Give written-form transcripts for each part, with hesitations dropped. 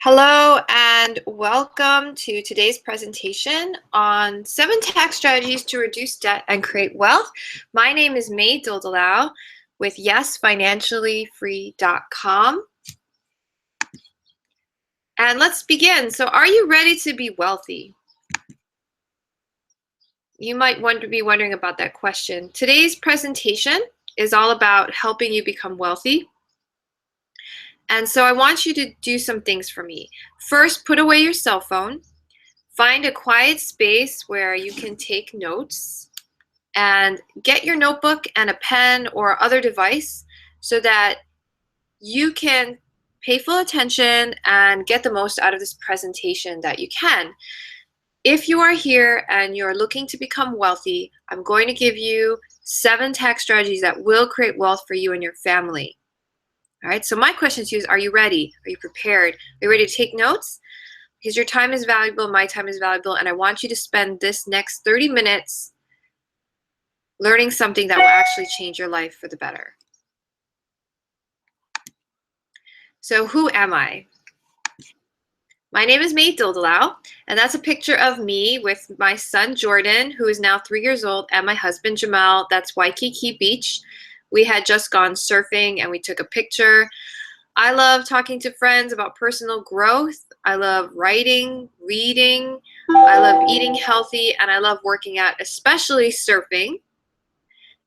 Hello and welcome to today's presentation on 7 tax strategies to reduce debt and create wealth. My name is May Dildalau with YesFinanciallyFree.com. And let's begin. So are you ready to be wealthy? You might be wondering about that question. Today's presentation is all about helping you become wealthy. And so I want you to do some things for me. First, put away your cell phone. Find a quiet space where you can take notes and get your notebook and a pen or other device so that you can pay full attention and get the most out of this presentation that you can. If you are here and you're looking to become wealthy, I'm going to give you 7 tax strategies that will create wealth for you and your family. All right, so my question to you is, are you ready? Are you prepared? Are you ready to take notes? Because your time is valuable, my time is valuable, and I want you to spend this next 30 minutes learning something that will actually change your life for the better. So who am I? My name is May Dildalau, and that's a picture of me with my son Jordan, who is now 3 years old, and my husband Jamal. That's Waikiki Beach. We had just gone surfing and we took a picture. I love talking to friends about personal growth. I love writing, reading. I love eating healthy, and I love working out, especially surfing.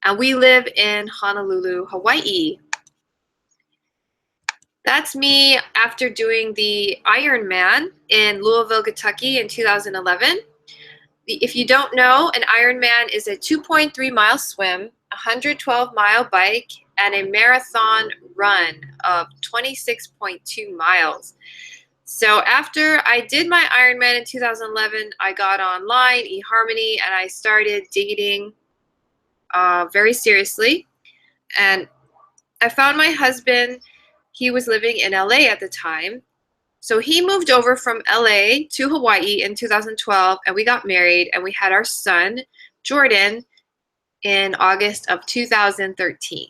And we live in Honolulu, Hawaii. That's me after doing the Ironman in Louisville, Kentucky in 2011. If you don't know, an Ironman is a 2.3-mile swim, 112-mile bike, and a marathon run of 26.2 miles. So after I did my Ironman in 2011, I got online, eHarmony, and I started dating very seriously. And I found my husband. He was living in LA at the time. So he moved over from LA to Hawaii in 2012, and we got married, and we had our son, Jordan, in August of 2013.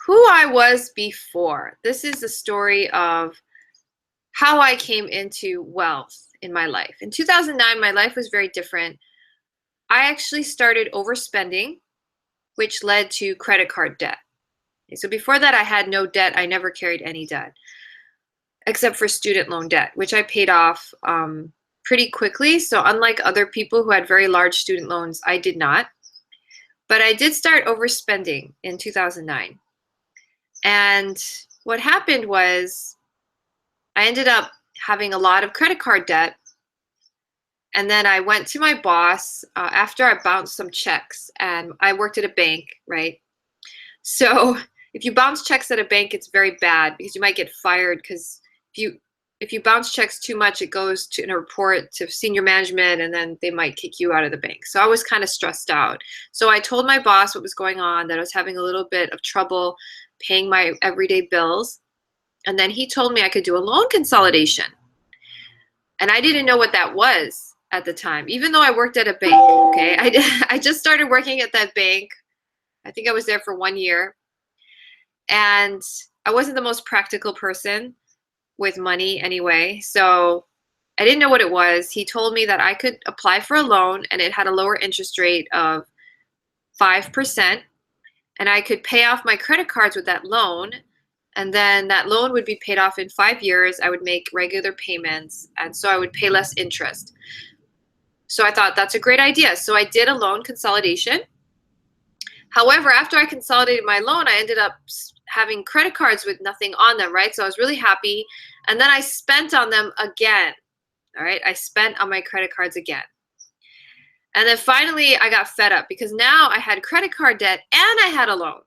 Who I was before. This is the story of how I came into wealth in my life. In 2009, my life was very different. I actually started overspending, which led to credit card debt. So before that, I had no debt. I never carried any debt, except for student loan debt, which I paid off pretty quickly. So unlike other people who had very large student loans, I did not. But I did start overspending in 2009. And what happened was I ended up having a lot of credit card debt. And then I went to my boss after I bounced some checks, and I worked at a bank, right? So if you bounce checks at a bank, it's very bad because you might get fired, because if you bounce checks too much, it goes to a report to senior management, and then they might kick you out of the bank. So I was kind of stressed out. So I told my boss what was going on, that I was having a little bit of trouble paying my everyday bills. And then he told me I could do a loan consolidation. And I didn't know what that was at the time, even though I worked at a bank, okay? I just started working at that bank. I think I was there for 1 year. And I wasn't the most practical person with money anyway, so I didn't know what it was. He told me that I could apply for a loan, and it had a lower interest rate of 5%, and I could pay off my credit cards with that loan, and then that loan would be paid off in 5 years. I would make regular payments, and so I would pay less interest. So I thought that's a great idea. So I did a loan consolidation. However, after I consolidated my loan, I ended up having credit cards with nothing on them, right? So I was really happy. And then I spent on them again, all right? I spent on my credit cards again. And then finally, I got fed up because now I had credit card debt and I had a loan,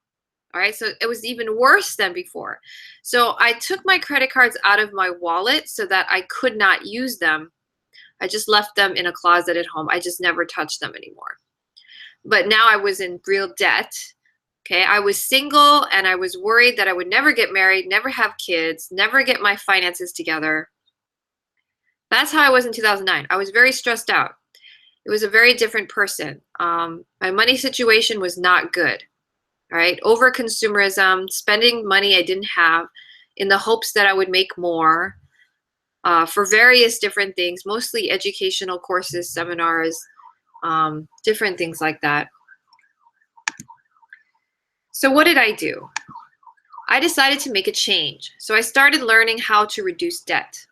all right? So it was even worse than before. So I took my credit cards out of my wallet so that I could not use them. I just left them in a closet at home. I just never touched them anymore. But now I was in real debt. Okay, I was single, and I was worried that I would never get married, never have kids, never get my finances together. That's how I was in 2009. I was very stressed out. It was a very different person. My money situation was not good. All right, over consumerism, spending money I didn't have. in the hopes that I would make more for various different things, mostly educational courses, seminars, different things like that. So what did I do? I decided to make a change. So I started learning how to reduce debt,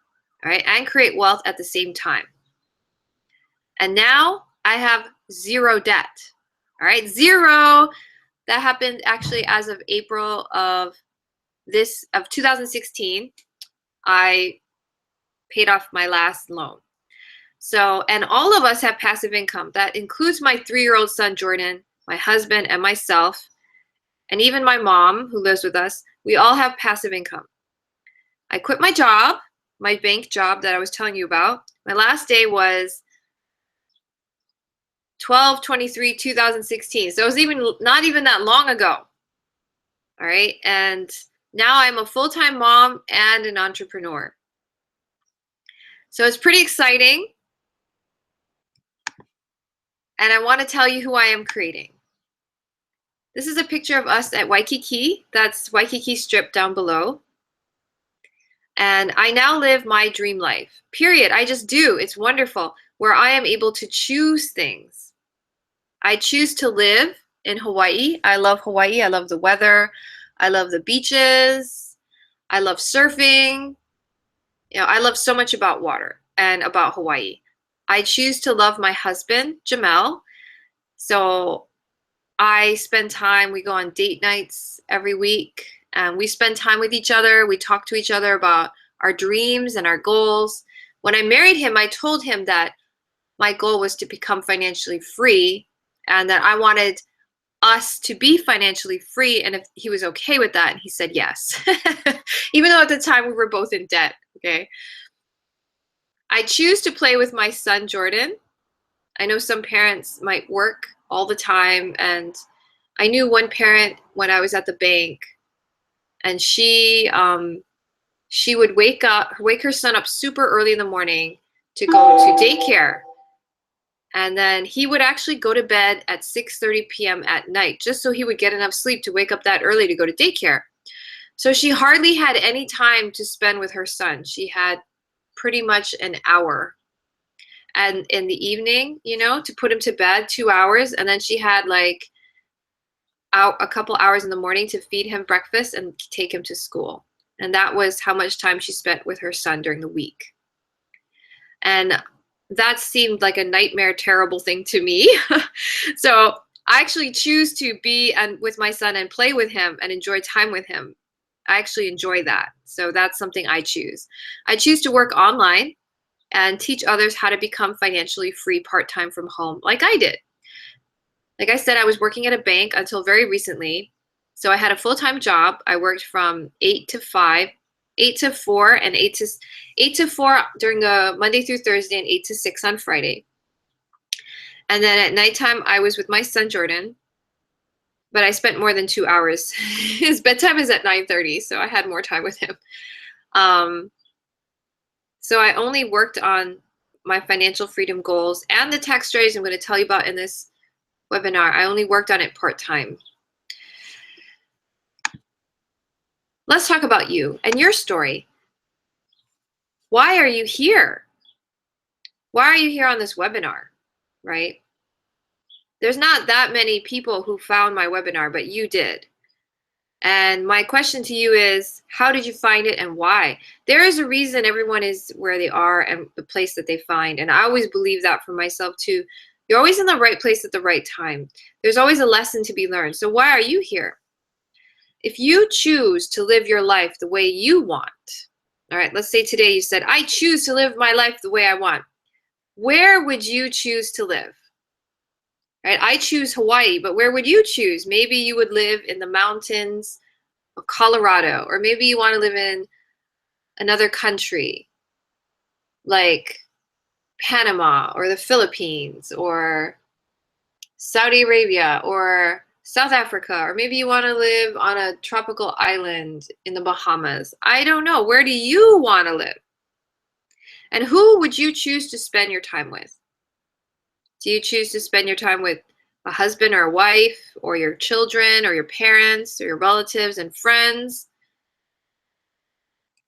all right, and create wealth at the same time. And now I have zero debt, all right, zero. That happened actually as of April of 2016. I paid off my last loan. So, and all of us have passive income. That includes my 3-year-old son, Jordan, my husband, and myself, and even my mom who lives with us. We all have passive income. I quit my job, my bank job that I was telling you about. My last day was 12/23/2016. So it was not even that long ago. All right. And now I'm a full-time mom and an entrepreneur. So it's pretty exciting. And I want to tell you who I am creating. This is a picture of us at Waikiki. That's Waikiki Strip down below. And I now live my dream life, period. I just do. It's wonderful, where I am able to choose things. I choose to live in Hawaii. I love Hawaii. I love the weather. I love the beaches. I love surfing. You know, I love so much about water and about Hawaii. I choose to love my husband, Jamel. So I spend time, we go on date nights every week, and we spend time with each other. We talk to each other about our dreams and our goals. When I married him, I told him that my goal was to become financially free and that I wanted us to be financially free, and if he was okay with that. And he said yes. Even though at the time we were both in debt, okay? I choose to play with my son, Jordan. I know some parents might work all the time, and I knew one parent when I was at the bank, and she would wake her son up super early in the morning to go to daycare, and then he would actually go to bed at 6:30 p.m. at night just so he would get enough sleep to wake up that early to go to daycare. So she hardly had any time to spend with her son. She had pretty much an hour, and in the evening, you know, to put him to bed, 2 hours, and then she had like a couple hours in the morning to feed him breakfast and take him to school. And that was how much time she spent with her son during the week. And that seemed like a nightmare, terrible thing to me. So I actually choose to be with my son and play with him and enjoy time with him. I actually enjoy that. So that's something I choose. I choose to work online and teach others how to become financially free part-time from home, like I did. Like I said, I was working at a bank until very recently. So I had a full-time job. I worked from 8 to 5, 8 to 4, and 8 to 4 during Monday through Thursday, and 8 to 6 on Friday. And then at nighttime, I was with my son, Jordan, but I spent more than 2 hours. His bedtime is at 9:30, so I had more time with him. So I only worked on my financial freedom goals and the tax strategies I'm going to tell you about in this webinar. I only worked on it part-time. Let's talk about you and your story. Why are you here? Why are you here on this webinar, right? There's not that many people who found my webinar, but you did. And my question to you is, how did you find it and why? There is a reason everyone is where they are and the place that they find. And I always believe that for myself too. You're always in the right place at the right time. There's always a lesson to be learned. So why are you here? If you choose to live your life the way you want, all right, let's say today you said, I choose to live my life the way I want. Where would you choose to live? Right? I choose Hawaii, but where would you choose? Maybe you would live in the mountains of Colorado, or maybe you want to live in another country like Panama or the Philippines or Saudi Arabia or South Africa, or maybe you want to live on a tropical island in the Bahamas. I don't know. Where do you want to live? And who would you choose to spend your time with? Do you choose to spend your time with a husband or a wife, or your children or your parents or your relatives and friends?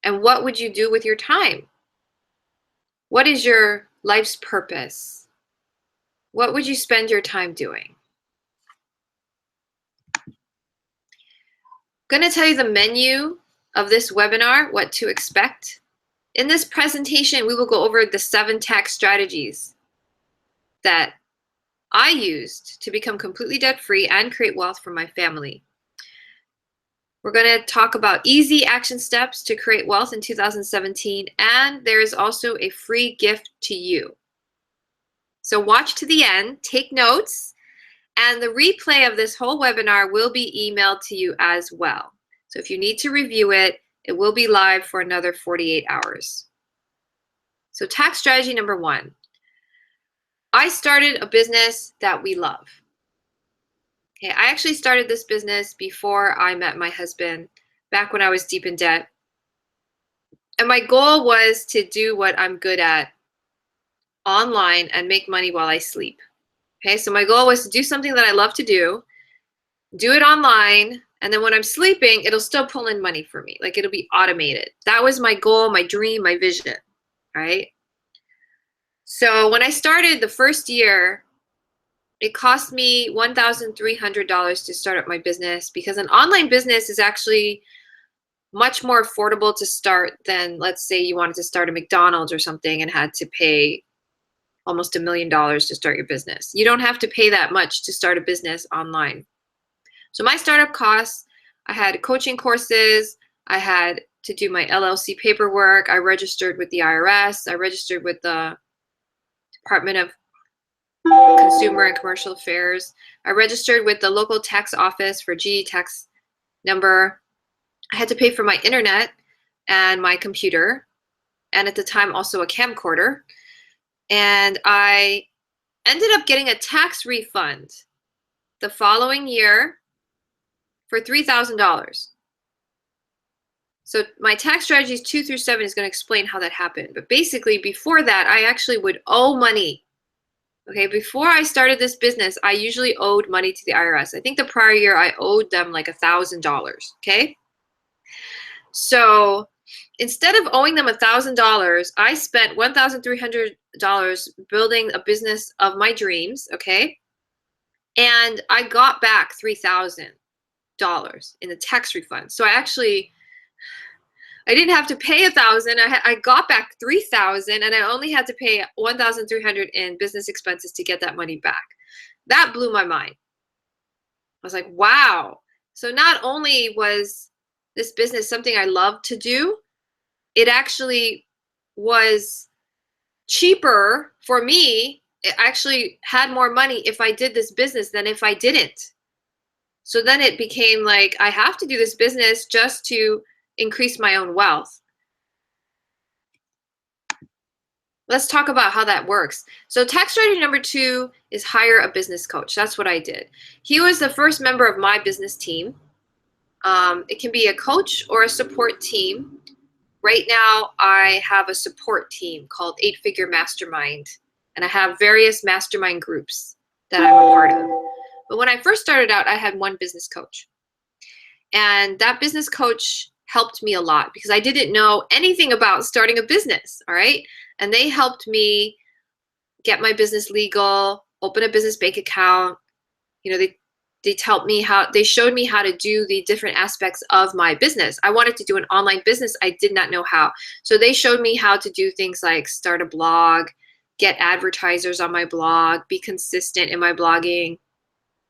And what would you do with your time? What is your life's purpose? What would you spend your time doing? I'm going to tell you the menu of this webinar, what to expect. In this presentation, we will go over the 7 tax strategies that I used to become completely debt-free and create wealth for my family. We're going to talk about easy action steps to create wealth in 2017, and there is also a free gift to you. So watch to the end, take notes, and the replay of this whole webinar will be emailed to you as well. So if you need to review it, it will be live for another 48 hours. So tax strategy number 1. I started a business that we love. Okay, I actually started this business before I met my husband, back when I was deep in debt. And my goal was to do what I'm good at online and make money while I sleep. Okay, so my goal was to do something that I love to do it online, and then when I'm sleeping, it'll still pull in money for me. Like, it'll be automated. That was my goal, my dream, my vision, right? So when I started the first year, it cost me $1,300 to start up my business, because an online business is actually much more affordable to start than, let's say you wanted to start a McDonald's or something and had to pay almost $1 million to start your business. You don't have to pay that much to start a business online. So my startup costs, I had coaching courses, I had to do my LLC paperwork, I registered with the IRS, I registered with the Department of Consumer and Commercial Affairs, I registered with the local tax office for GE tax number. I had to pay for my internet and my computer, and at the time also a camcorder. And I ended up getting a tax refund the following year for $3,000. So my tax strategies 2 through 7 is going to explain how that happened. But basically, before that, I actually would owe money. Okay, before I started this business, I usually owed money to the IRS. I think the prior year I owed them like $1,000. Okay, so instead of owing them $1,000, I spent $1,300 building a business of my dreams. Okay, and I got back $3,000 in the tax refund. So I didn't have to pay $1,000. I got back $3,000, and I only had to pay $1,300 in business expenses to get that money back. That blew my mind. I was like, wow. So not only was this business something I loved to do, it actually was cheaper for me. It actually had more money if I did this business than if I didn't. So then it became like, I have to do this business just to increase my own wealth. Let's talk about how that works. So tax strategy number 2 is hire a business coach. That's what I did. He was the first member of my business team. It can be a coach or a support team. Right now, I have a support team called 8-Figure Mastermind, and I have various mastermind groups that I'm a part of. But when I first started out, I had one business coach. And that business coach helped me a lot because I didn't know anything about starting a business, all right? And they helped me get my business legal, open a business bank account. You know, they showed me how to do the different aspects of my business. I wanted to do an online business. I did not know how. So they showed me how to do things like start a blog, get advertisers on my blog, be consistent in my blogging,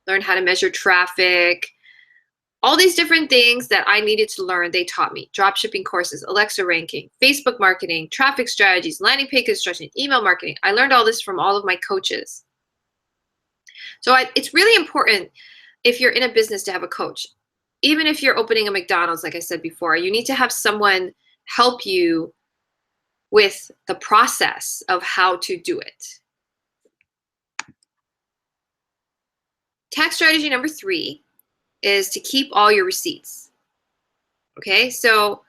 learn how to measure traffic. All these different things that I needed to learn, they taught me. Dropshipping courses, Alexa ranking, Facebook marketing, traffic strategies, landing page construction, email marketing. I learned all this from all of my coaches. So it's really important if you're in a business to have a coach. Even if you're opening a McDonald's, like I said before, you need to have someone help you with the process of how to do it. Tax strategy number 3 is to keep all your receipts. Okay, so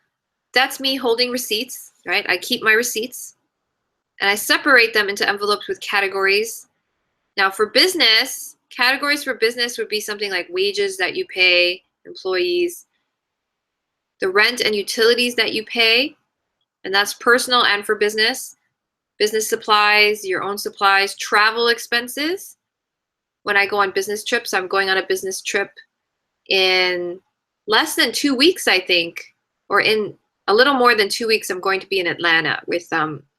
that's me holding receipts, right? I keep my receipts and I separate them into envelopes with categories. Now for business, categories for business would be something like wages that you pay employees, the rent and utilities that you pay, and that's personal and for business, business supplies, your own supplies, travel expenses. When I go on business trips, I'm going on a business trip in less than 2 weeks, I think, or in a little more than 2 weeks. I'm going to be in Atlanta with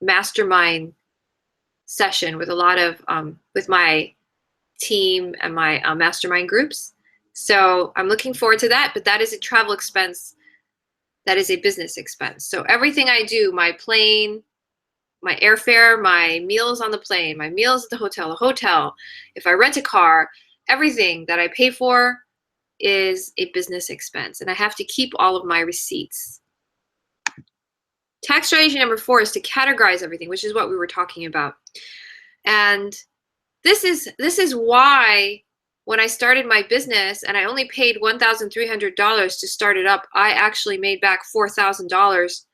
mastermind session with a lot of with my team and my mastermind groups. So I'm looking forward to that, but that is a travel expense. That is a business expense. So everything I do, my plane, my airfare, my meals on the plane, my meals at the hotel, if I rent a car, everything that I pay for is a business expense, and I have to keep all of my receipts. Tax strategy number 4 is to categorize everything, which is what we were talking about. And this is why when I started my business and I only paid $1,300 to start it up, I actually made back $4,000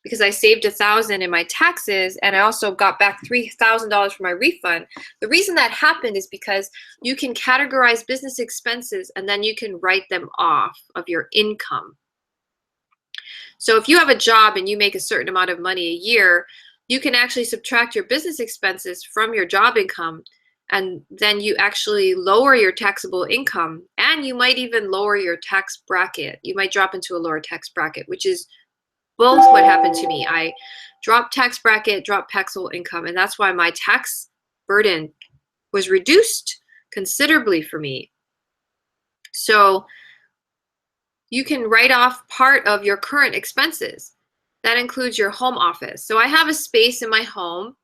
because I saved $1,000 in my taxes, and I also got back $3,000 for my refund. The reason that happened is because you can categorize business expenses and then you can write them off of your income. So if you have a job and you make a certain amount of money a year, you can actually subtract your business expenses from your job income, and then you actually lower your taxable income, and you might even lower your tax bracket. You might drop into a lower tax bracket, which is both what happened to me. I dropped tax bracket, dropped taxable income, and that's why my tax burden was reduced considerably for me. So you can write off part of your current expenses. That includes your home office. So I have a space in my home.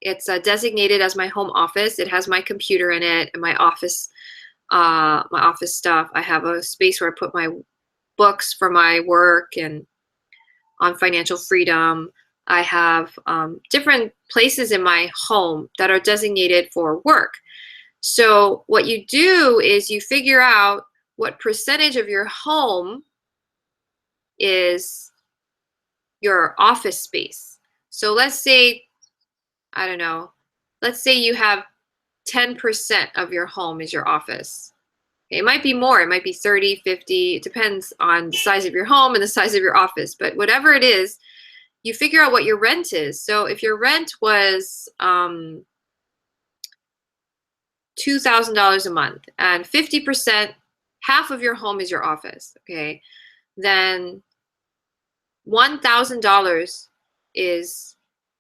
It's designated as my home office. It has my computer in it and my office stuff. I have a space where I put my books for my work and on financial freedom. I have different places in my home that are designated for work. So what you do is you figure out what percentage of your home is your office space. So let's say, I don't know, let's say you have 10% of your home is your office. It might be more, it might be 30, 50, it depends on the size of your home and the size of your office, but whatever it is, you figure out what your rent is. So if your rent was $2,000 a month and 50%, half of your home is your office, okay, then $1,000 is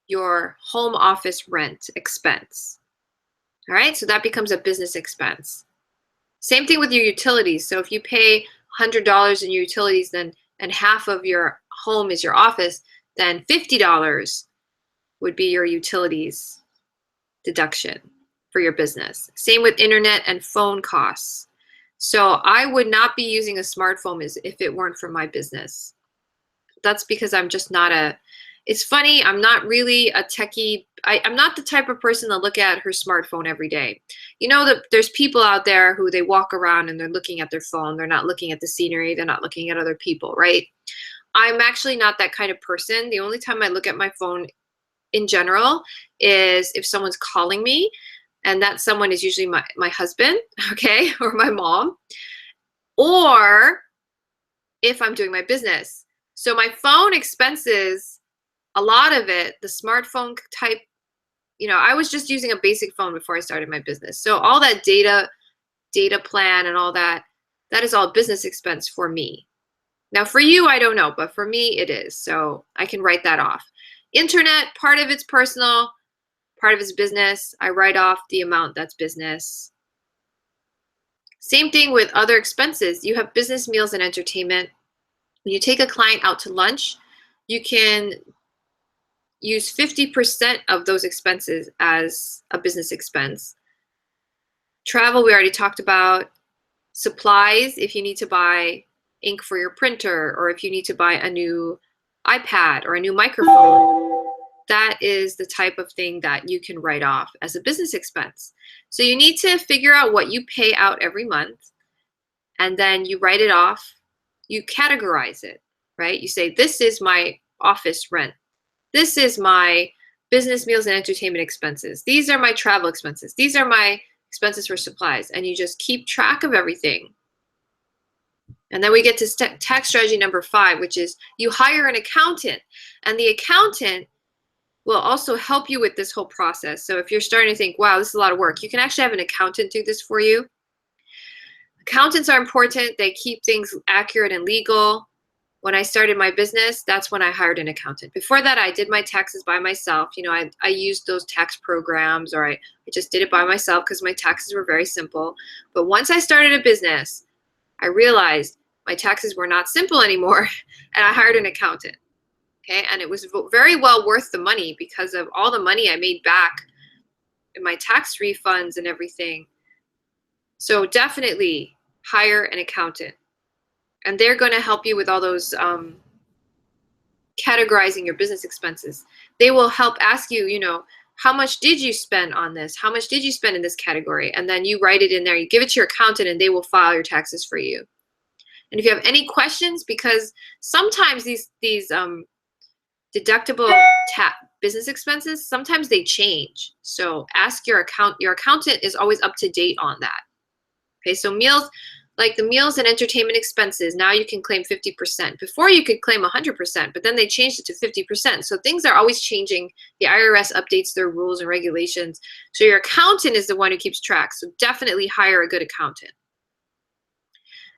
your home office rent expense. All right, so that becomes a business expense. Same thing with your utilities. So if you pay $100 in your utilities, then and half of your home is your office, then $50 would be your utilities deduction for your business. Same with internet and phone costs. So I would not be using a smartphone if it weren't for my business. That's because I'm just not a, it's funny, I'm not really a techie. I'm not the type of person to look at her smartphone every day. You know that there's people out there who they walk around and they're looking at their phone. They're not looking at the scenery. They're not looking at other people, right? I'm actually not that kind of person. The only time I look at my phone in general is if someone's calling me, and that someone is usually my husband, okay, or my mom, or if I'm doing my business. So my phone expenses, a lot of it, the smartphone type, you know, I was just using a basic phone before I started my business. So all that data plan and all that, that is all business expense for me. Now for you, I don't know, but for me it is. So I can write that off. Internet, part of it's personal, part of it's business. I write off the amount that's business. Same thing with other expenses. You have business meals and entertainment. When you take a client out to lunch, you can use 50% of those expenses as a business expense. Travel, we already talked about. Supplies, if you need to buy ink for your printer, or if you need to buy a new iPad or a new microphone, that is the type of thing that you can write off as a business expense. So you need to figure out what you pay out every month, and then you write it off. You categorize it, right? You say, this is my office rent. This is my business meals and entertainment expenses. These are my travel expenses. These are my expenses for supplies. And you just keep track of everything. And then we get to tax strategy number 5, which is you hire an accountant. And the accountant will also help you with this whole process. So if you're starting to think, wow, this is a lot of work, you can actually have an accountant do this for you. Accountants are important. They keep things accurate and legal. When I started my business, that's when I hired an accountant. Before that, I did my taxes by myself. You know, I used those tax programs, or I just did it by myself because my taxes were very simple. But once I started a business, I realized my taxes were not simple anymore, and I hired an accountant. Okay, and it was very well worth the money because of all the money I made back in my tax refunds and everything. So definitely hire an accountant, and they're going to help you with all those categorizing your business expenses. They will help ask you, you know, how much did you spend on this? How much did you spend in this category? And then you write it in there, you give it to your accountant, and they will file your taxes for you. And if you have any questions, because sometimes these deductible business expenses, sometimes they change. So ask your accountant is always up to date on that. Okay, so meals, like the meals and entertainment expenses, now you can claim 50%. Before you could claim 100%, but then they changed it to 50%. So things are always changing. The IRS updates their rules and regulations. So your accountant is the one who keeps track. So definitely hire a good accountant.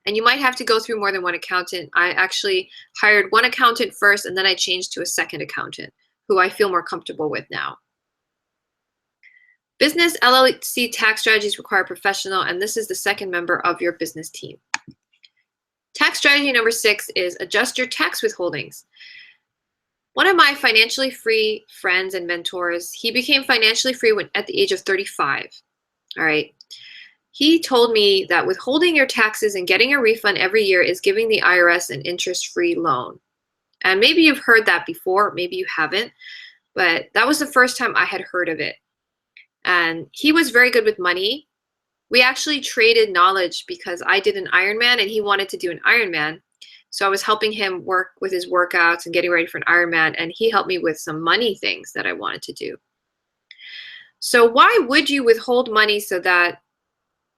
And you might have to go through more than one accountant. I actually hired one accountant first, and then I changed to a second accountant who I feel more comfortable with now. Business LLC tax strategies require a professional, and this is the second member of your business team. Tax strategy number 6 is adjust your tax withholdings. One of my financially free friends and mentors, he became financially free at the age of 35. All right. He told me that withholding your taxes and getting a refund every year is giving the IRS an interest-free loan. And maybe you've heard that before, maybe you haven't, but that was the first time I had heard of it. And he was very good with money. We actually traded knowledge because I did an Ironman and he wanted to do an Ironman. So I was helping him work with his workouts and getting ready for an Ironman, and he helped me with some money things that I wanted to do. So why would you withhold money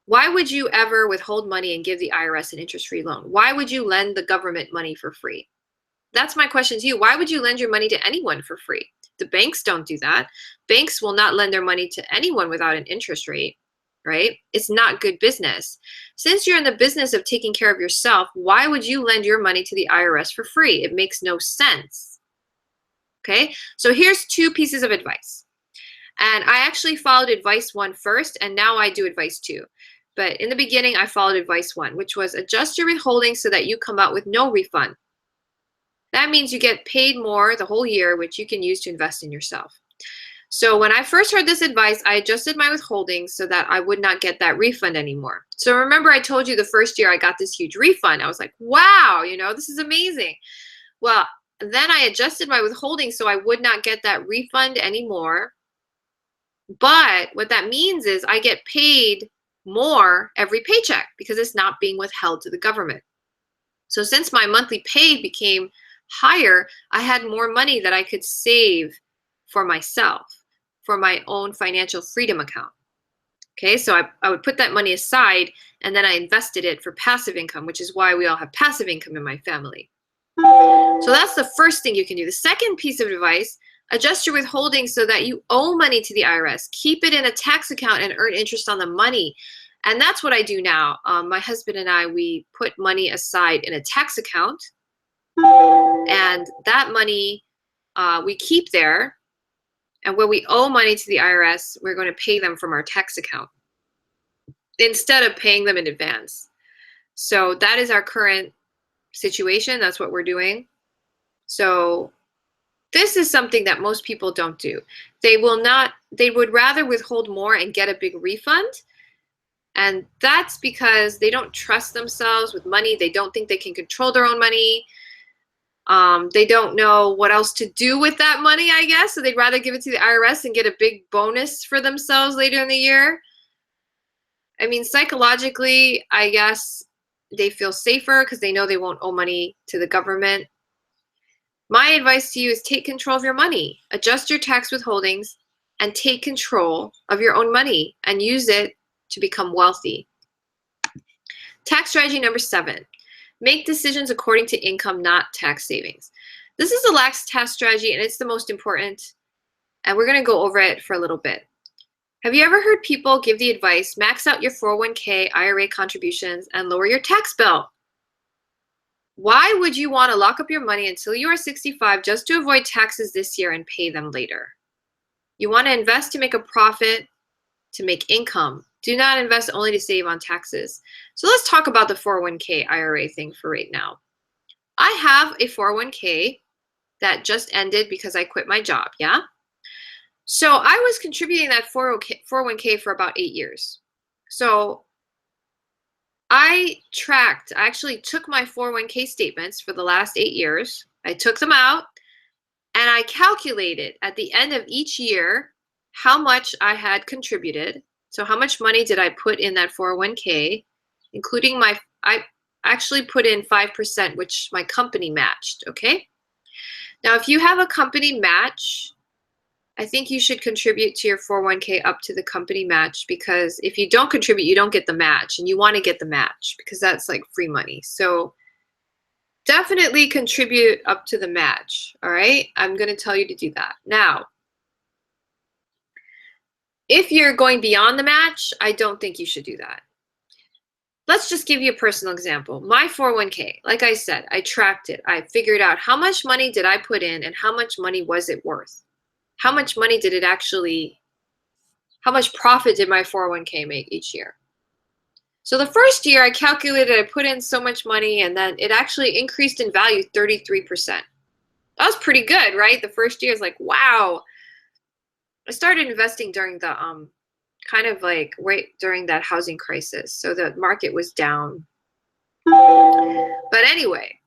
why would you ever withhold money and give the IRS an interest-free loan? Why would you lend the government money for free? That's my question to you. Why would you lend your money to anyone for free? The banks don't do that. Banks will not lend their money to anyone without an interest rate, right? It's not good business. Since you're in the business of taking care of yourself, why would you lend your money to the IRS for free? It makes no sense. Okay, so here's 2 pieces of advice. And I actually followed advice 1 first, and now I do advice 2. But in the beginning, I followed advice 1, which was adjust your withholding so that you come out with no refund. That means you get paid more the whole year, which you can use to invest in yourself. So when I first heard this advice, I adjusted my withholdings so that I would not get that refund anymore. So remember I told you the first year I got this huge refund. I was like, wow, you know, this is amazing. Well, then I adjusted my withholding so I would not get that refund anymore. But what that means is I get paid more every paycheck because it's not being withheld to the government. So since my monthly pay became higher, I had more money that I could save for myself, for my own financial freedom account. Okay, so I would put that money aside and then I invested it for passive income, which is why we all have passive income in my family. So that's the first thing you can do. The second piece of advice, adjust your withholding so that you owe money to the IRS. Keep it in a tax account and earn interest on the money. And that's what I do now. My husband and I, we put money aside in a tax account. And that money we keep there. And when we owe money to the IRS, we're going to pay them from our tax account instead of paying them in advance. So that is our current situation. That's what we're doing. So this is something that most people don't do. They would rather withhold more and get a big refund. And that's because they don't trust themselves with money. They don't think they can control their own money. They don't know what else to do with that money, I guess. So they'd rather give it to the IRS and get a big bonus for themselves later in the year. I mean, psychologically, I guess they feel safer because they know they won't owe money to the government. My advice to you is take control of your money. Adjust your tax withholdings and take control of your own money and use it to become wealthy. Tax strategy number 7. Make decisions according to income, not tax savings. This is the lax tax strategy, and it's the most important. And we're going to go over it for a little bit. Have you ever heard people give the advice, max out your 401k, IRA contributions, and lower your tax bill? Why would you want to lock up your money until you are 65 just to avoid taxes this year and pay them later? You want to invest to make a profit, to make income. Do not invest only to save on taxes. So let's talk about the 401k IRA thing for right now. I have a 401k that just ended because I quit my job, yeah? So I was contributing that 401k for about 8 years. So I actually took my 401k statements for the last 8 years. I took them out and I calculated at the end of each year how much I had contributed. So how much money did I put in that 401k, including I actually put in 5%, which my company matched, okay? Now, if you have a company match, I think you should contribute to your 401k up to the company match, because if you don't contribute, you don't get the match, and you want to get the match because that's like free money. So definitely contribute up to the match, all right? I'm going to tell you to do that. Now, if you're going beyond the match, I don't think you should do that. Let's just give you a personal example. My 401k, like I said, I tracked it. I figured out how much money did I put in and how much money was it worth? How much money did it actually, how much profit did my 401k make each year? So the first year I calculated, I put in so much money, and then it actually increased in value 33%. That was pretty good, right? The first year is like, wow. I started investing during the kind of like right during that housing crisis. So the market was down. But anyway,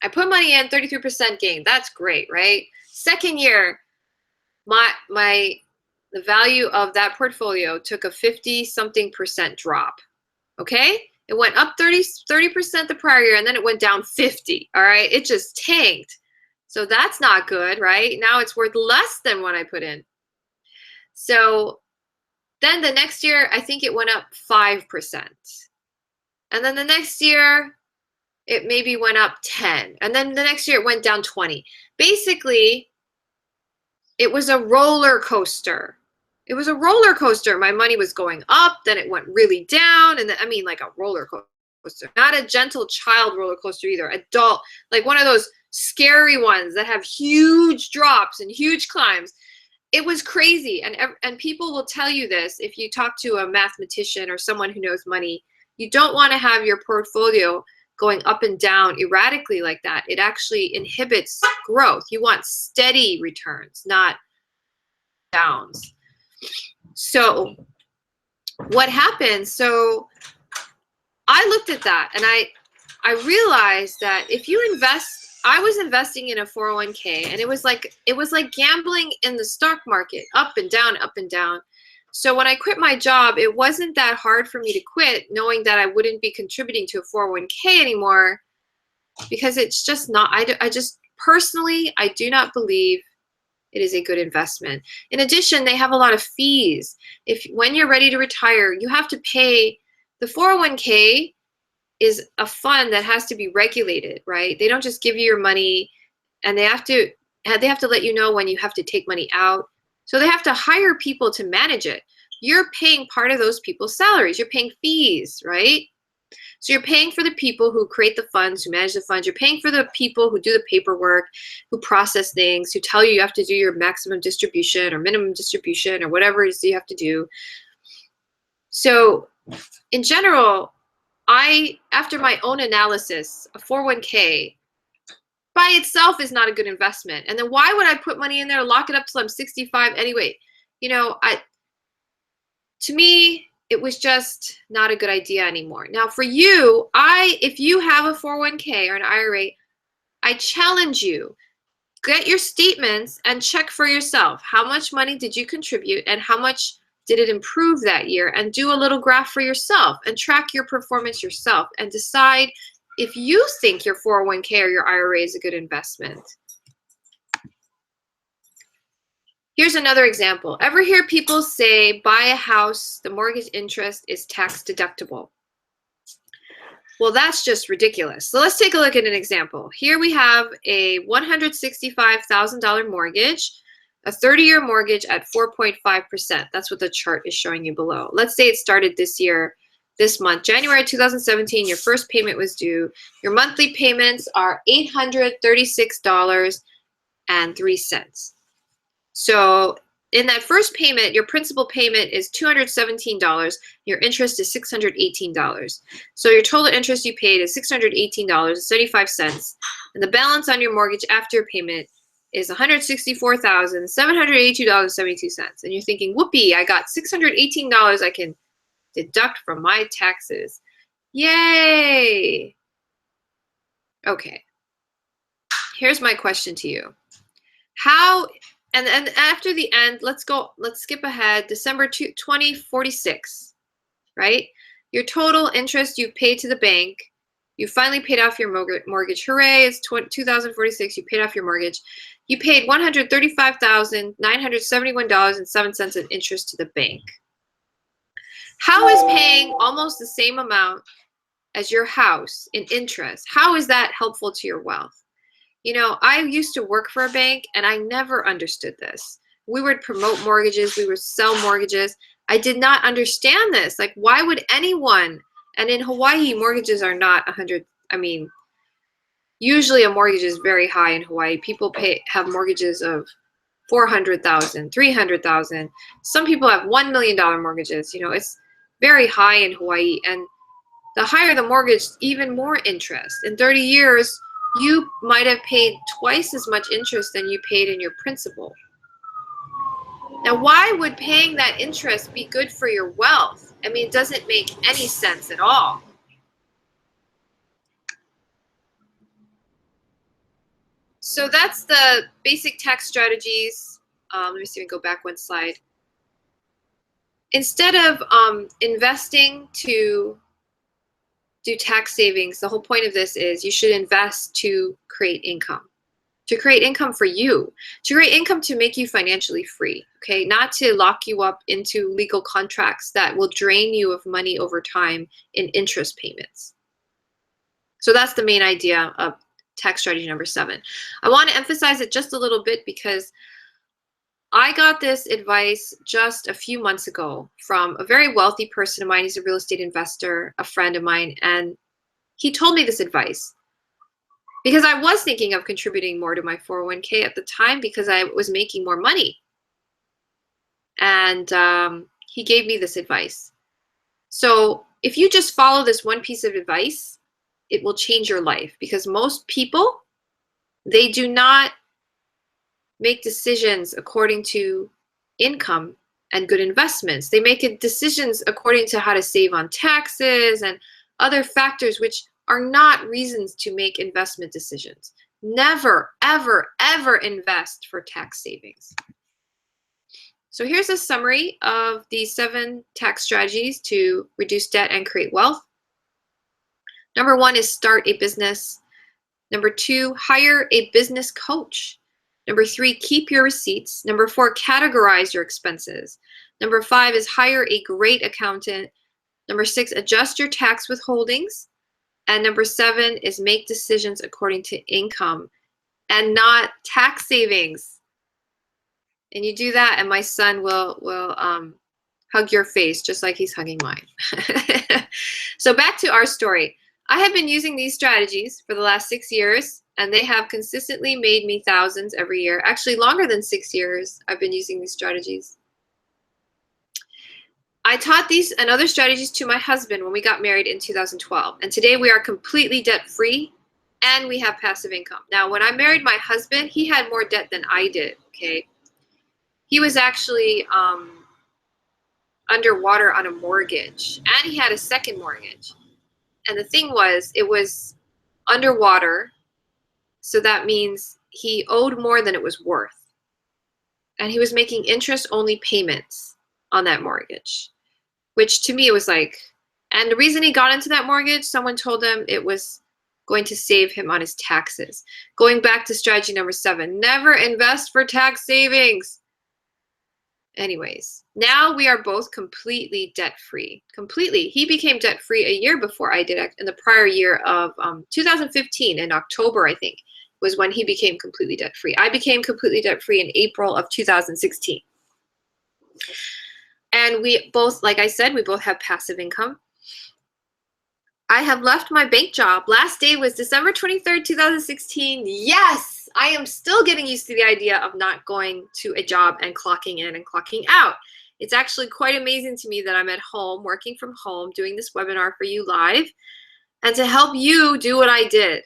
I put money in, 33% gain. That's great, right? Second year, the value of that portfolio took a 50-something% drop. Okay? It went up 30% the prior year, and then it went down 50. All right? It just tanked. So that's not good, right? Now it's worth less than what I put in. So then the next year, I think it went up 5%. And then the next year, it maybe went up 10. And then the next year, it went down 20. Basically, it was a roller coaster. It was a roller coaster. My money was going up, then it went really down. And then, I mean, like a roller coaster, not a gentle child roller coaster either. Adult, like one of those scary ones that have huge drops and huge climbs. It was crazy. And people will tell you this if you talk to a mathematician or someone who knows money. You don't want to have your portfolio going up and down erratically like that. It actually inhibits growth. You want steady returns, not downs. So what happened? So I looked at that and I realized that if you invest, I was investing in a 401k, and it was like gambling in the stock market, up and down, up and down. So when I quit my job, it wasn't that hard for me to quit, knowing that I wouldn't be contributing to a 401k anymore, because it's just not, I just personally, I do not believe it is a good investment. In addition, they have a lot of fees. When you're ready to retire, you have to pay. The 401k is a fund that has to be regulated, right? They don't just give you your money, and they have to let you know when you have to take money out. So they have to hire people to manage it. You're paying part of those people's salaries. You're paying fees, right? So you're paying for the people who create the funds, who manage the funds. You're paying for the people who do the paperwork, who process things, who tell you have to do your maximum distribution or minimum distribution or whatever it is you have to do. So in general, after my own analysis, a 401k by itself is not a good investment. And then why would I put money in there, lock it up till I'm 65 anyway? You know, to me, it was just not a good idea anymore. Now for you, if you have a 401k or an IRA, I challenge you, get your statements and check for yourself. How much money did you contribute and how much did it improve that year? And do a little graph for yourself and track your performance yourself and decide if you think your 401k or your IRA is a good investment. Here's another example. Ever hear people say, buy a house, the mortgage interest is tax deductible? Well, that's just ridiculous. So let's take a look at an example. Here we have a $165,000 mortgage, a 30-year mortgage at 4.5%. That's what the chart is showing you below. Let's say it started this year, this month, January 2017, your first payment was due. Your monthly payments are $836.03. So in that first payment, your principal payment is $217. Your interest is $618. So your total interest you paid is $618.75. And the balance on your mortgage after your payment is $164,782.72. And you're thinking, whoopee, I got $618 I can deduct from my taxes. Yay! Okay. Here's my question to you. How, and after the end, let's skip ahead, December 2046, right? Your total interest you've paid to the bank, you finally paid off your mortgage. Hooray, it's 2046, you paid off your mortgage. You paid $135,971.07 in interest to the bank. How is paying almost the same amount as your house in interest, how is that helpful to your wealth? You know, I used to work for a bank and I never understood this. We would promote mortgages, we would sell mortgages. I did not understand this. Like, why would anyone? And in Hawaii, mortgages are not 100. I mean, usually a mortgage is very high in Hawaii. People have mortgages of 400,000, 300,000. Some people have $1 million mortgages. You know, it's very high in Hawaii. And the higher the mortgage, even more interest. In 30 years, you might have paid twice as much interest than you paid in your principal. Now, why would paying that interest be good for your wealth? I mean, it doesn't make any sense at all. So that's the basic tax strategies. Let me see if we can go back one slide. Instead of investing to do tax savings, the whole point of this is you should invest to create income for you, to create income to make you financially free, okay? Not to lock you up into legal contracts that will drain you of money over time in interest payments. So that's the main idea of tax strategy number 7. I want to emphasize it just a little bit because I got this advice just a few months ago from a very wealthy person of mine. He's a real estate investor, a friend of mine, and he told me this advice because I was thinking of contributing more to my 401k at the time because I was making more money. And he gave me this advice. So if you just follow this one piece of advice, it will change your life, because most people, they do not make decisions according to income and good investments. They make decisions according to how to save on taxes and other factors which are not reasons to make investment decisions. Never, ever, ever invest for tax savings. So here's a summary of the 7 tax strategies to reduce debt and create wealth. Number 1 is start a business. Number 2, hire a business coach. Number 3, keep your receipts. Number 4, categorize your expenses. Number 5 is hire a great accountant. Number 6, adjust your tax withholdings. And number 7 is make decisions according to income and not tax savings. And you do that, and my son will hug your face just like he's hugging mine. So back to our story. I have been using these strategies for the last 6 years, and they have consistently made me thousands every year. Actually, longer than 6 years, I've been using these strategies. I taught these and other strategies to my husband when we got married in 2012. And today we are completely debt-free, and we have passive income. Now, when I married my husband, he had more debt than I did, okay? He was actually underwater on a mortgage, and he had a second mortgage. And the thing was, it was underwater, so that means he owed more than it was worth. And he was making interest-only payments on that mortgage, which to me it was like, and the reason he got into that mortgage, someone told him it was going to save him on his taxes. Going back to strategy number 7, never invest for tax savings. Anyways, now we are both completely debt-free. Completely. He became debt-free a year before I did, in the prior year of 2015, in October, I think, was when he became completely debt-free. I became completely debt-free in April of 2016. And we both, like I said, we both have passive income. I have left my bank job. Last day was December 23rd, 2016. Yes, I am still getting used to the idea of not going to a job and clocking in and clocking out. It's actually quite amazing to me that I'm at home, working from home, doing this webinar for you live, and to help you do what I did.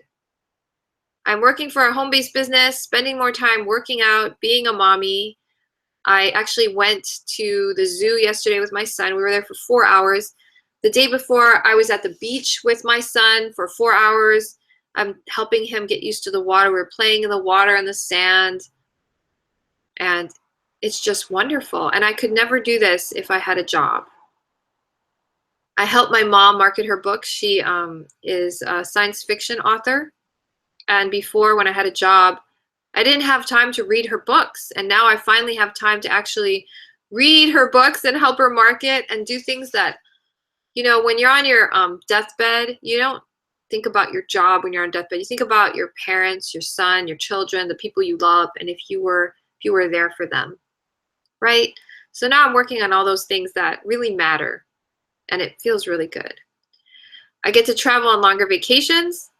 I'm working for a home-based business, spending more time working out, being a mommy. I actually went to the zoo yesterday with my son. We were there for 4 hours. The day before, I was at the beach with my son for 4 hours. I'm helping him get used to the water. We were playing in the water and the sand. And it's just wonderful. And I could never do this if I had a job. I help my mom market her books. She is a science fiction author. And before, when I had a job, I didn't have time to read her books. And now I finally have time to actually read her books and help her market and do things that, you know, when you're on your deathbed, you don't think about your job when you're on deathbed. You think about your parents, your son, your children, the people you love, and if you were there for them, right? So now I'm working on all those things that really matter, and it feels really good. I get to travel on longer vacations.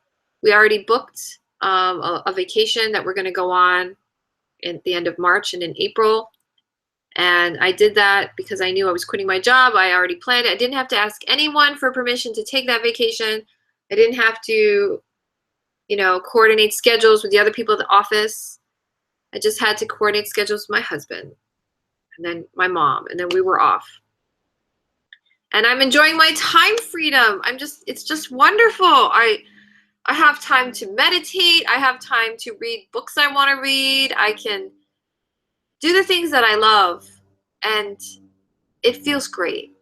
We already booked a vacation that we're going to go on at the end of March and in April. And I did that because I knew I was quitting my job. I already planned it. I didn't have to ask anyone for permission to take that vacation. I didn't have to, you know, coordinate schedules with the other people at the office. I just had to coordinate schedules with my husband and then my mom, and then we were off. And I'm enjoying my time freedom. It's just wonderful. I have time to meditate. I have time to read books I want to read. I can do the things that I love, and it feels great.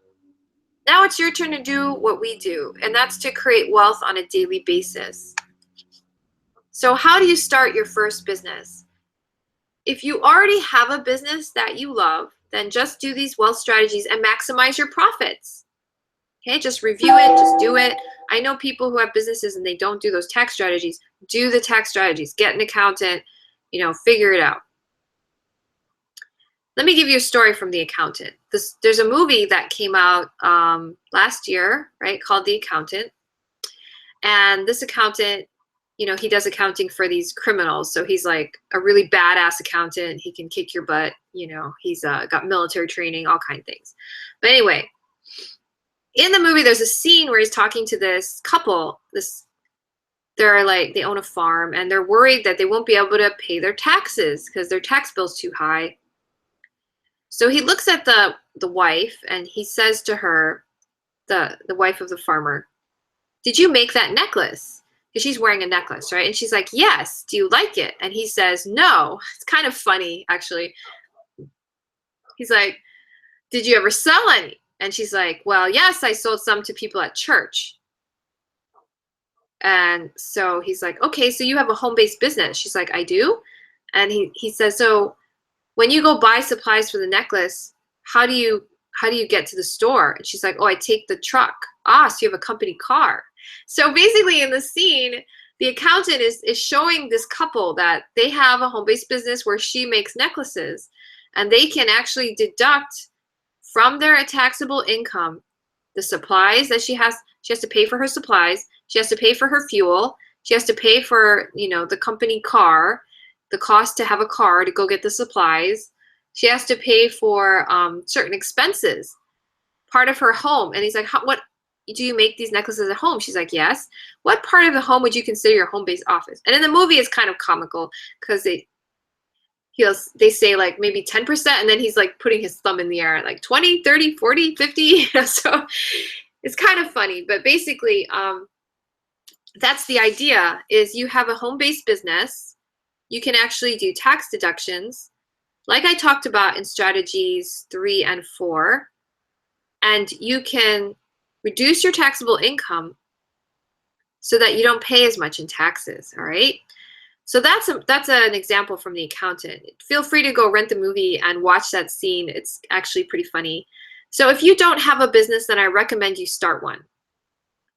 Now it's your turn to do what we do, and that's to create wealth on a daily basis. So how do you start your first business? If you already have a business that you love, then just do these wealth strategies and maximize your profits. Okay, just review it, just do it. I know people who have businesses and they don't do those tax strategies. Do the tax strategies, get an accountant, you know, figure it out. Let me give you a story from The Accountant. There's a movie that came out last year, right, called The Accountant. And this accountant, you know, he does accounting for these criminals. So he's like a really badass accountant. He can kick your butt. You know, he's got military training, all kinds of things. But anyway, in the movie, there's a scene where he's talking to this couple. They own a farm, and they're worried that they won't be able to pay their taxes because their tax bill's too high. So he looks at the wife, and he says to her, the wife of the farmer, "Did you make that necklace?" Because she's wearing a necklace, right? And she's like, "Yes. Do you like it?" And he says, "No." It's kind of funny, actually. He's like, "Did you ever sell any?" And she's like, "Well, yes, I sold some to people at church." And so he's like, "Okay, so you have a home-based business." She's like, "I do." And he says, "So when you go buy supplies for the necklace, how do you get to the store?" And she's like, "Oh, I take the truck." "Ah, so you have a company car." So basically in the scene, the accountant is showing this couple that they have a home-based business where she makes necklaces, and they can actually deduct from their taxable income the supplies that she has to pay for her supplies, she has to pay for her fuel, she has to pay for, you know, the company car, the cost to have a car to go get the supplies. She has to pay for certain expenses, part of her home. And he's like, "What, do you make these necklaces at home?" She's like, "Yes." "What part of the home would you consider your home-based office?" And in the movie, it's kind of comical because they say like maybe 10%, and then he's like putting his thumb in the air like 20, 30, 40, 50. So it's kind of funny, but basically that's the idea. Is you have a home-based business, you can actually do tax deductions like I talked about in strategies 3 and 4, and you can reduce your taxable income so that you don't pay as much in taxes. All right, So that's an example from The Accountant. Feel free to go rent the movie and watch that scene. It's actually pretty funny. So if you don't have a business, then I recommend you start one.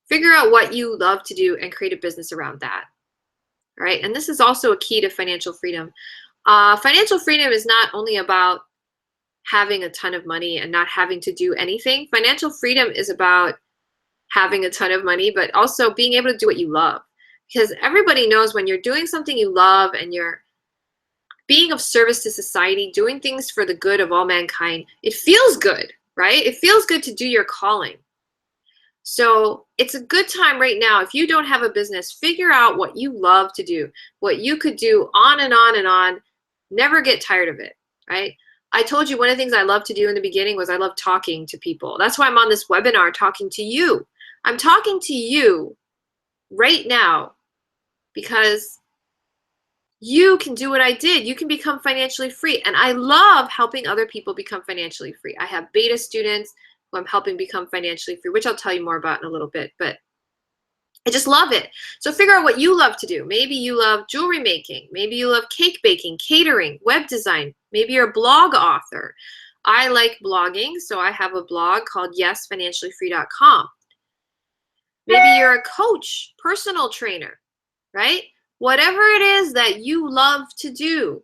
Figure out what you love to do and create a business around that. All right, and this is also a key to financial freedom. Financial freedom is not only about having a ton of money and not having to do anything. Financial freedom is about having a ton of money, but also being able to do what you love. Because everybody knows when you're doing something you love and you're being of service to society, doing things for the good of all mankind, it feels good, right? It feels good to do your calling. So it's a good time right now. If you don't have a business, figure out what you love to do, what you could do on and on and on. Never get tired of it, right? I told you one of the things I love to do in the beginning was I love talking to people. That's why I'm on this webinar talking to you. I'm talking to you right now because you can do what I did. You can become financially free. And I love helping other people become financially free. I have beta students who I'm helping become financially free, which I'll tell you more about in a little bit, but I just love it. So figure out what you love to do. Maybe you love jewelry making. Maybe you love cake baking, catering, web design. Maybe you're a blog author. I like blogging, so I have a blog called yesfinanciallyfree.com. Maybe you're a coach, personal trainer, right? Whatever it is that you love to do,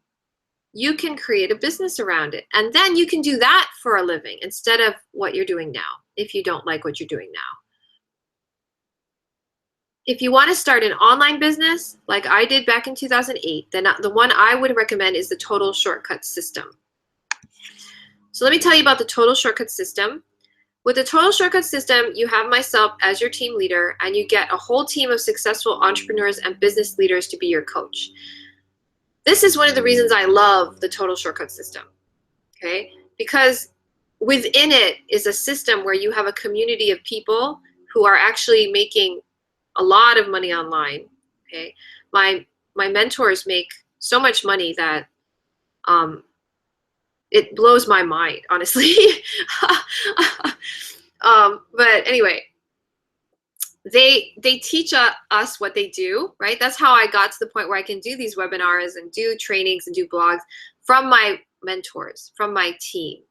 you can create a business around it. And then you can do that for a living instead of what you're doing now, if you don't like what you're doing now. If you want to start an online business, like I did back in 2008, then the one I would recommend is the Total Shortcut System. So let me tell you about the Total Shortcut System. With the Total Shortcut System, you have myself as your team leader, and you get a whole team of successful entrepreneurs and business leaders to be your coach. This is one of the reasons I love the Total Shortcut System, okay? Because within it is a system where you have a community of people who are actually making a lot of money online, okay? My mentors make so much money that it blows my mind, honestly. But anyway, they teach us what they do, right? That's how I got to the point where I can do these webinars and do trainings and do blogs from my mentors, from my team.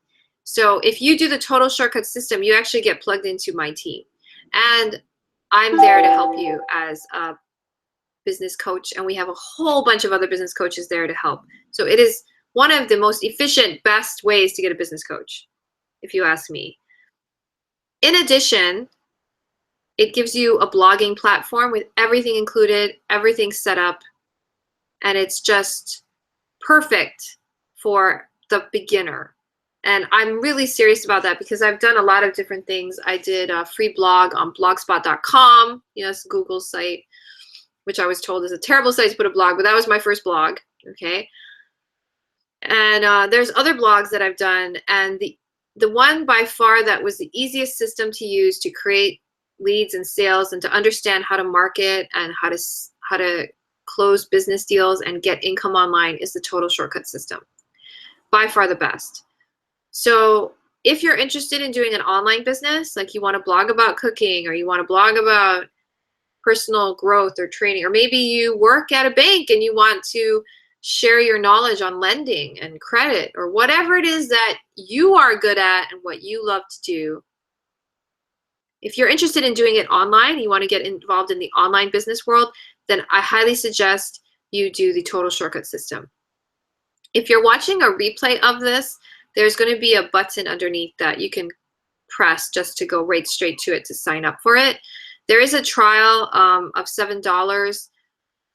So if you do the Total Shortcut System, you actually get plugged into my team. And I'm there to help you as a business coach, and we have a whole bunch of other business coaches there to help. So it is one of the most efficient, best ways to get a business coach, if you ask me. In addition, it gives you a blogging platform with everything included, everything set up, and it's just perfect for the beginner. And I'm really serious about that because I've done a lot of different things. I did a free blog on blogspot.com, you know, it's Google's site, which I was told is a terrible site to put a blog, but that was my first blog, okay? And there's other blogs that I've done, and the one by far that was the easiest system to use to create leads and sales and to understand how to market and how to close business deals and get income online is the Total Shortcut System. By far the best. So if you're interested in doing an online business, like you want to blog about cooking or you want to blog about personal growth or training, or maybe you work at a bank and you want to share your knowledge on lending and credit, or whatever it is that you are good at and what you love to do. If you're interested in doing it online, you want to get involved in the online business world, then I highly suggest you do the Total Shortcut System. If you're watching a replay of this, there's going to be a button underneath that you can press just to go right straight to it to sign up for it. There is a trial of $7.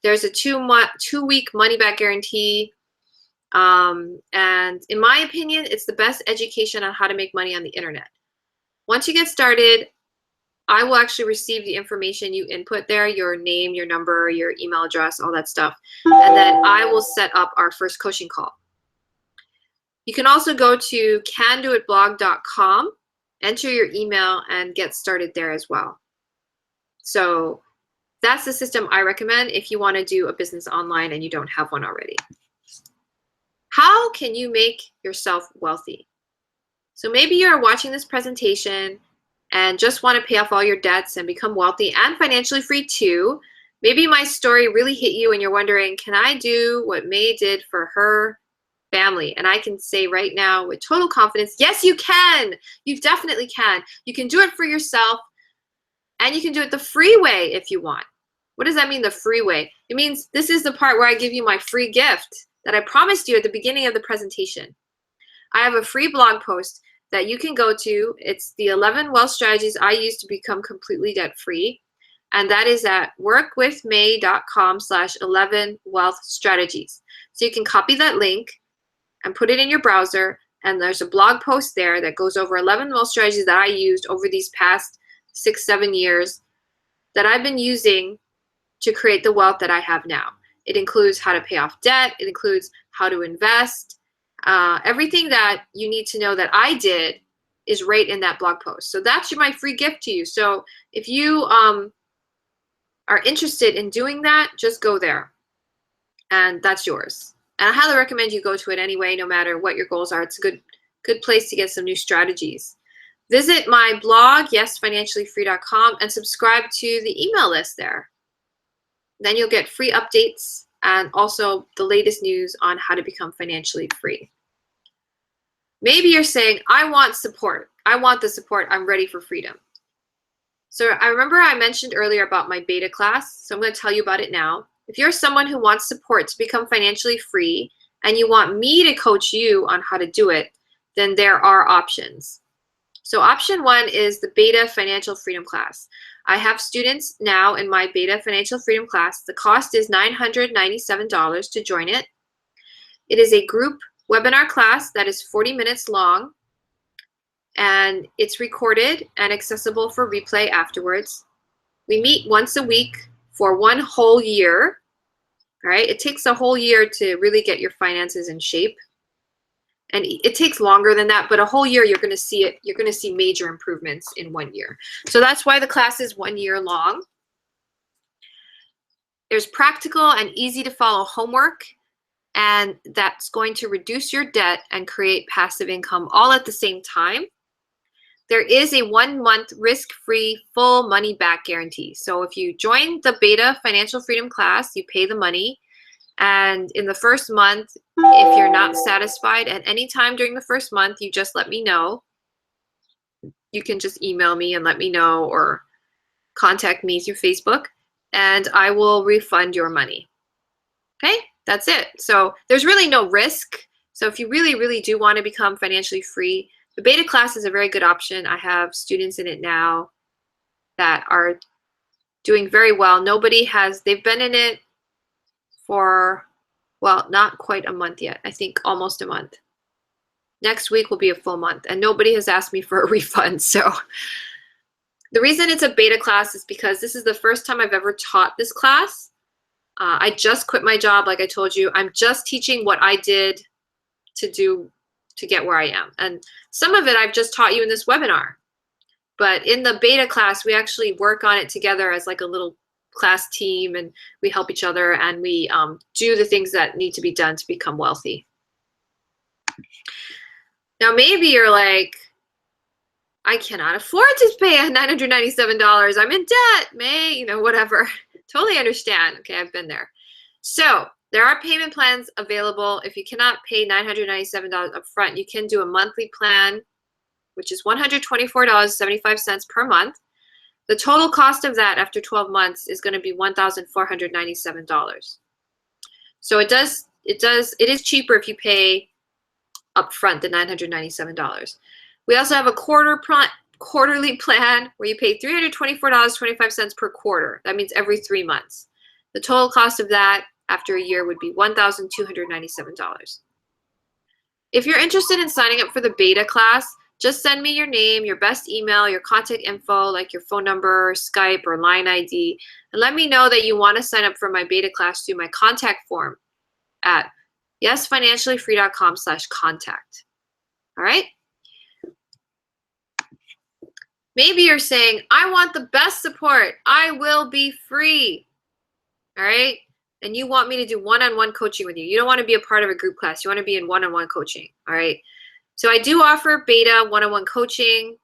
There's a two-week money-back guarantee. And in my opinion, it's the best education on how to make money on the internet. Once you get started, I will actually receive the information you input there, your name, your number, your email address, all that stuff. And then I will set up our first coaching call. You can also go to candoitblog.com, enter your email, and get started there as well. So that's the system I recommend if you want to do a business online and you don't have one already. How can you make yourself wealthy? So maybe you're watching this presentation and just want to pay off all your debts and become wealthy and financially free too. Maybe my story really hit you and you're wondering, can I do what May did for her family? And I can say right now with total confidence, yes, you can. You definitely can. You can do it for yourself, and you can do it the free way if you want. What does that mean, the free way? It means this is the part where I give you my free gift that I promised you at the beginning of the presentation. I have a free blog post that you can go to. It's the 11 wealth strategies I use to become completely debt free. And that is at workwithmay.com/11wealthstrategies. So you can copy that link and put it in your browser. And there's a blog post there that goes over 11 wealth strategies that I used over these past 6-7 years that I've been using to create the wealth that I have now. It includes how to pay off debt. It includes how to invest. Everything that you need to know that I did is right in that blog post. So that's my free gift to you. So if you are interested in doing that, just go there. And that's yours. And I highly recommend you go to it anyway, no matter what your goals are. It's a good place to get some new strategies. Visit my blog, yesfinanciallyfree.com, and subscribe to the email list there. Then you'll get free updates and also the latest news on how to become financially free. Maybe you're saying, I want support. I want the support. I'm ready for freedom. So I remember I mentioned earlier about my beta class, so I'm going to tell you about it now. If you're someone who wants support to become financially free and you want me to coach you on how to do it, then there are options. So option one is the Beta Financial Freedom class. I have students now in my Beta Financial Freedom class. The cost is $997 to join it. It is a group webinar class that is 40 minutes long, and it's recorded and accessible for replay afterwards. We meet once a week for 1 whole year. All right, it takes a whole year to really get your finances in shape. And it takes longer than that, but a whole year you're going to see it. You're going to see major improvements in 1 year. So that's why the class is 1 year long. There's practical and easy to follow homework, and that's going to reduce your debt and create passive income all at the same time. There is a 1-month risk-free full money back guarantee. So if you join the Beta Financial Freedom class, you pay the money. And in the first month, if you're not satisfied at any time during the first month, you just let me know. You can just email me and let me know, or contact me through Facebook, and I will refund your money. Okay, that's it. So there's really no risk. So if you really, really do want to become financially free, the beta class is a very good option. I have students in it now that are doing very well. They've been in it for, well, not quite a month yet. I think almost a month. Next week will be a full month, and nobody has asked me for a refund. So the reason it's a beta class is because this is the first time I've ever taught this class. I just quit my job, like I told you. I'm just teaching what I did to get where I am. And some of it I've just taught you in this webinar. But in the beta class, we actually work on it together as like a little class team, and we help each other, and we do the things that need to be done to become wealthy. Now, maybe you're like, I cannot afford to pay $997. I'm in debt, May, whatever. Totally understand. Okay, I've been there. So there are payment plans available. If you cannot pay $997 up front, you can do a monthly plan, which is $124.75 per month. The total cost of that after 12 months is going to be $1,497. So it is cheaper if you pay upfront the $997. We also have a quarterly plan where you pay $324.25 per quarter. That means every 3 months. The total cost of that after a year would be $1,297. If you're interested in signing up for the beta class, just send me your name, your best email, your contact info, like your phone number, Skype, or line ID, and let me know that you want to sign up for my beta class through my contact form at yesfinanciallyfree.com/contact. All right? Maybe you're saying, I want the best support. I will be free. All right? And you want me to do one-on-one coaching with you. You don't want to be a part of a group class. You want to be in one-on-one coaching. All right? So I do offer beta one-on-one coaching.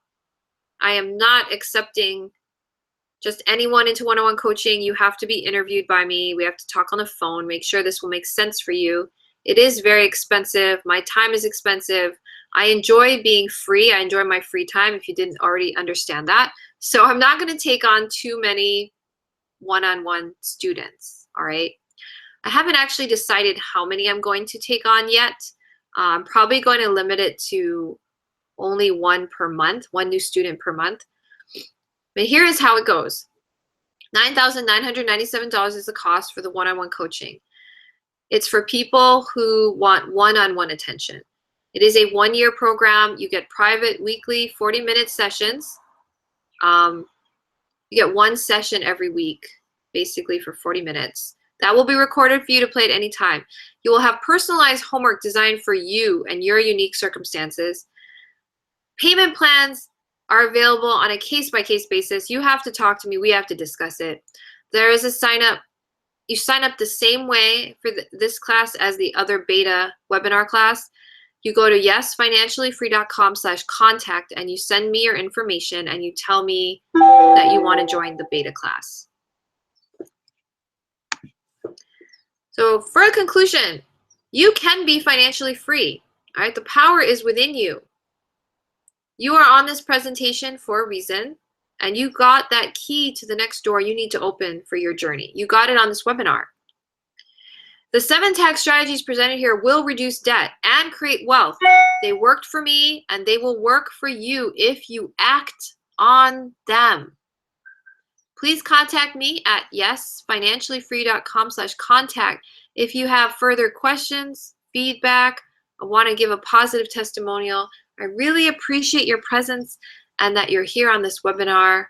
I am not accepting just anyone into one-on-one coaching, you have to be interviewed by me. We have to talk on the phone, make sure this will make sense for you. It is very expensive. My time is expensive. I enjoy being free. I enjoy my free time, if you didn't already understand that. So I'm not going to take on too many one-on-one students, all right? I haven't actually decided how many I'm going to take on yet. I'm probably going to limit it to only one per month, one new student per month. But here is how it goes. $9,997 is the cost for the one-on-one coaching. It's for people who want one-on-one attention. It is a one-year program. You get private weekly 40-minute sessions. You get one session every week, basically for 40 minutes. That will be recorded for you to play at any time. You will have personalized homework designed for you and your unique circumstances. Payment plans are available on a case-by-case basis. You have to talk to me. We have to discuss it. There is a sign-up. You sign up the same way for this class as the other beta webinar class. You go to yesfinanciallyfree.com/contact and you send me your information and you tell me that you want to join the beta class. So for a conclusion, you can be financially free. All right, the power is within you. You are on this presentation for a reason, and you got that key to the next door you need to open for your journey. You got it on this webinar. The 7 tax strategies presented here will reduce debt and create wealth. They worked for me, and they will work for you if you act on them. Please contact me at yesfinanciallyfree.com/contact if you have further questions, feedback, or want to give a positive testimonial. I really appreciate your presence and that you're here on this webinar.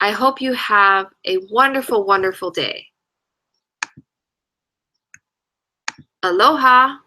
I hope you have a wonderful, wonderful day. Aloha.